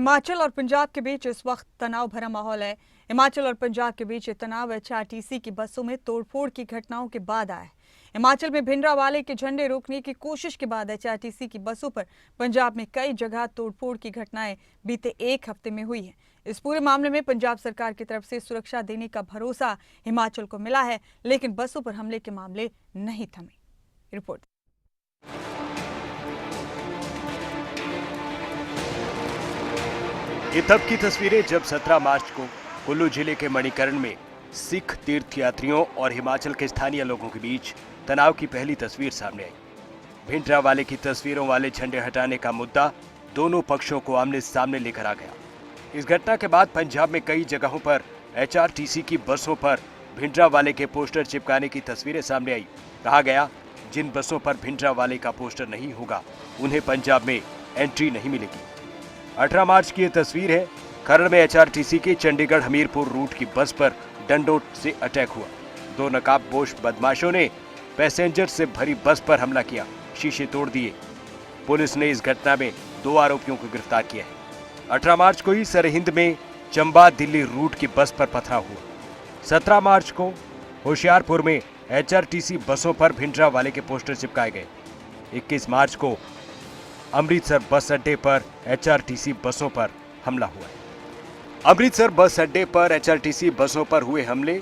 हिमाचल और पंजाब के बीच इस वक्त तनाव भरा माहौल है। हिमाचल और पंजाब के बीच ये तनाव एचआरटीसी की बसों में तोड़फोड़ की घटनाओं के बाद आया है। हिमाचल में भिंडरावाले के झंडे रोकने की कोशिश के बाद एचआरटीसी की बसों पर पंजाब में कई जगह तोड़फोड़ की घटनाएं बीते एक हफ्ते में हुई है। इस पूरे मामले में पंजाब सरकार की तरफ से सुरक्षा देने का भरोसा हिमाचल को मिला है, लेकिन बसों पर हमले के मामले नहीं थमे। रिपोर्ट। ये तब की तस्वीरें जब 17 मार्च को कुल्लू जिले के मणिकर्ण में सिख तीर्थयात्रियों और हिमाचल के स्थानीय लोगों के बीच तनाव की पहली तस्वीर सामने आई। भिंडरावाले की तस्वीरों वाले झंडे हटाने का मुद्दा दोनों पक्षों को आमने सामने लेकर आ गया। इस घटना के बाद पंजाब में कई जगहों पर एचआरटीसी की बसों पर भिंडरावाले के पोस्टर चिपकाने की तस्वीरें सामने आई। कहा गया, जिन बसों पर भिंडरावाले का पोस्टर नहीं होगा उन्हें पंजाब में एंट्री नहीं मिलेगी। 18 मार्च की ये तस्वीर है। खरड़ में एचआरटीसी के चंडीगढ़ हमीरपुर रूट की बस पर डंडोट से अटैक हुआ। दो नकाबपोश बदमाशों ने पैसेंजर से भरी बस पर हमला किया, शीशे तोड़ दिए। पुलिस ने इस घटना में 2 आरोपियों को गिरफ्तार किया है। 18 मार्च को ही सरहिंद में चंबा दिल्ली रूट की बस पर पथराव हुआ। 17 मार्च को होशियारपुर में एचआरटीसी बसों पर भिंडरावाले के पोस्टर चिपकाए गए। 21 मार्च को अमृतसर बस अड्डे पर एचआरटीसी बसों पर हमला हुआ है। अमृतसर बस अड्डे पर एचआरटीसी बसों पर हुए हमले।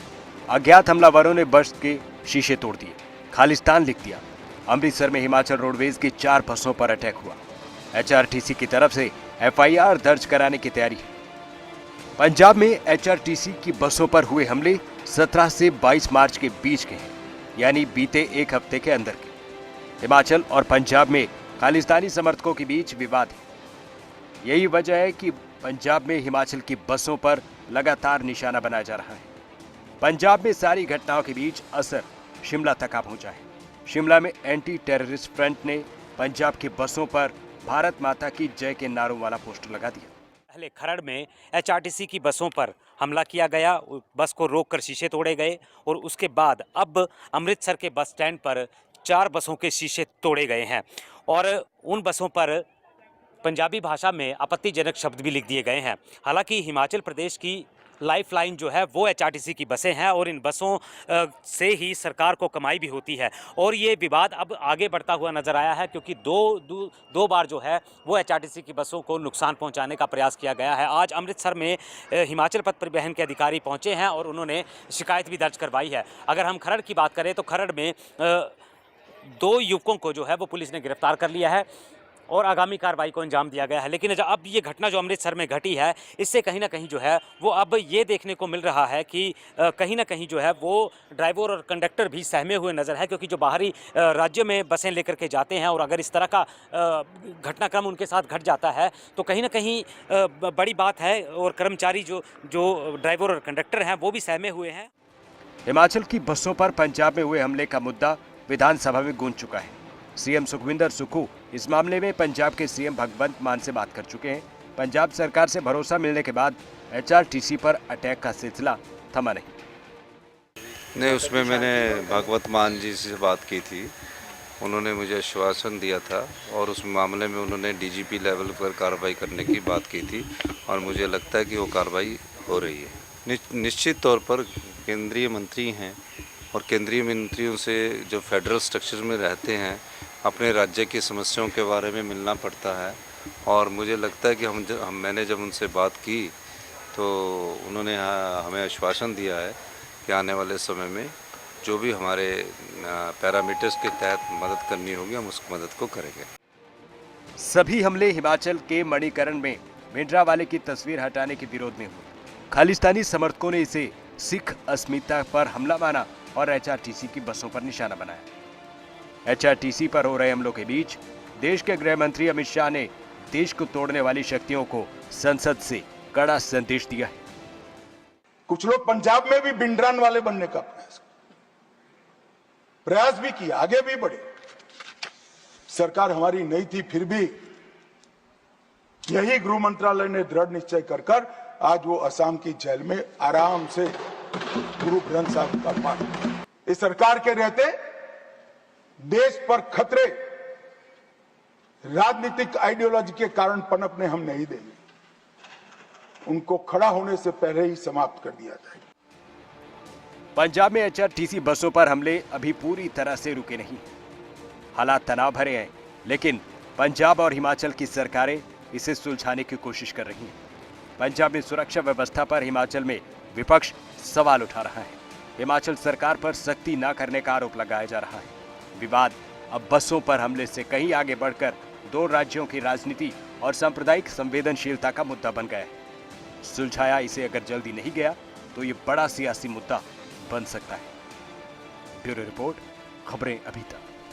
अज्ञात हमलावरों ने बस के शीशे तोड़ दिए, खालिस्तान लिख दिया। अमृतसर में हिमाचल रोडवेज की 4 बसों पर अटैक हुआ। एचआरटीसी की तरफ से एफआईआर दर्ज कराने की तैयारी है। पंजाब में एचआरटीसी की बसों पर हुए हमले 17 से 22 मार्च के बीच के हैं, यानी बीते एक हफ्ते के अंदर के। हिमाचल और पंजाब में खालिस्तानी समर्थकों के बीच विवाद है। यही वजह है कि पंजाब में हिमाचल की बसों पर लगातार निशाना बनाया जा रहा है। पंजाब में सारी घटनाओं के बीच असर शिमला तक आ पहुंचा है। शिमला में एंटी टेररिस्ट फ्रंट ने पंजाब की बसों पर भारत माता की जय के नारों वाला पोस्टर लगा दिया। पहले खरड़ में एचआरटीसी की बसों पर हमला किया गया, बस को रोककर शीशे तोड़े गए और उसके बाद अब अमृतसर के बस स्टैंड पर 4 बसों के शीशे तोड़े गए हैं और उन बसों पर पंजाबी भाषा में आपत्तिजनक शब्द भी लिख दिए गए हैं। हालांकि हिमाचल प्रदेश की लाइफलाइन जो है वो एचआरटीसी की बसें हैं और इन बसों से ही सरकार को कमाई भी होती है और ये विवाद अब आगे बढ़ता हुआ नजर आया है, क्योंकि दो बार जो है वो एचआरटीसी की बसों को नुकसान पहुंचाने का प्रयास किया गया है। आज अमृतसर में हिमाचल पथ परिवहन के अधिकारी पहुंचे हैं और उन्होंने शिकायत भी दर्ज करवाई है। अगर हम खरड़ की बात करें तो खरड़ में 2 युवकों को जो है वो पुलिस ने गिरफ्तार कर लिया है और आगामी कार्रवाई को अंजाम दिया गया है। लेकिन अब ये घटना जो अमृतसर में घटी है, इससे कहीं ना कहीं जो है वो अब ये देखने को मिल रहा है कि कहीं ना कहीं जो है वो ड्राइवर और कंडक्टर भी सहमे हुए नज़र है, क्योंकि जो बाहरी राज्यों में बसें लेकर के जाते हैं और अगर इस तरह का घटनाक्रम उनके साथ घट जाता है तो कहीं ना कहीं बड़ी बात है और कर्मचारी जो ड्राइवर और कंडक्टर हैं वो भी सहमे हुए हैं। हिमाचल की बसों पर पंजाब में हुए हमले का मुद्दा विधानसभा में गूंज चुका है। सीएम सुखविंदर सुक्खू इस मामले में पंजाब के सीएम भगवंत मान से बात कर चुके हैं। पंजाब सरकार से भरोसा मिलने के बाद एचआरटीसी पर अटैक का सिलसिला थमा नहीं। उसमें मैंने भगवंत मान जी से बात की थी, उन्होंने मुझे आश्वासन दिया था और उस मामले में उन्होंने डीजीपी लेवल पर कार्रवाई करने की बात की थी और मुझे लगता है कि वो कार्रवाई हो रही है। निश्चित तौर पर केंद्रीय मंत्री हैं और केंद्रीय मंत्रियों से जो फेडरल स्ट्रक्चर में रहते हैं अपने राज्य की समस्याओं के बारे में मिलना पड़ता है और मुझे लगता है कि मैंने जब उनसे बात की तो उन्होंने हमें आश्वासन दिया है कि आने वाले समय में जो भी हमारे पैरामीटर्स के तहत मदद करनी होगी हम उस मदद को करेंगे। सभी हमले हिमाचल के मणिकर्ण में भिंडरावाले की तस्वीर हटाने के विरोध में हुए। खालिस्तानी समर्थकों ने इसे सिख अस्मिता पर हमला माना और एचआरटीसी की बसों पर निशाना बनाया। एचआरटीसी पर हो रहे हमलों के बीच देश के गृह मंत्री अमित शाह ने देश को तोड़ने वाली शक्तियों को संसद से कड़ा संदेश दिया है। कुछ लोग पंजाब में भी भिंडरान वाले बनने का प्रयास भी किया, आगे भी बढ़े। सरकार हमारी नहीं थी, फिर भी यही गृह मंत्रालय ने दृढ़ निश्चय कर आज वो असम की जेल में आराम से गुरु ग्रंथ साहब का पाठ। इस सरकार के रहते देश पर खतरे राजनीतिक आइडियोलॉजी के कारण पनपने हम नहीं देंगे। उनको खड़ा होने से पहले ही समाप्त कर दिया जाए। पंजाब में एचआरटीसी बसों पर हमले अभी पूरी तरह से रुके नहीं। हालात तनाव भरे हैं, लेकिन पंजाब और हिमाचल की सरकारें इसे सुलझाने की कोशिश कर रही हैं। पंजाब में सुरक्षा व्यवस्था पर हिमाचल में विपक्ष सवाल उठा रहा है। हिमाचल सरकार पर सख्ती न करने का आरोप लगाया जा रहा है। विवाद अब बसों पर हमले से कहीं आगे बढ़कर दो राज्यों की राजनीति और सांप्रदायिक संवेदनशीलता का मुद्दा बन गया है। सुलझाया इसे अगर जल्दी नहीं गया तो ये बड़ा सियासी मुद्दा बन सकता है। ब्यूरो रिपोर्ट, खबरें अभी तक।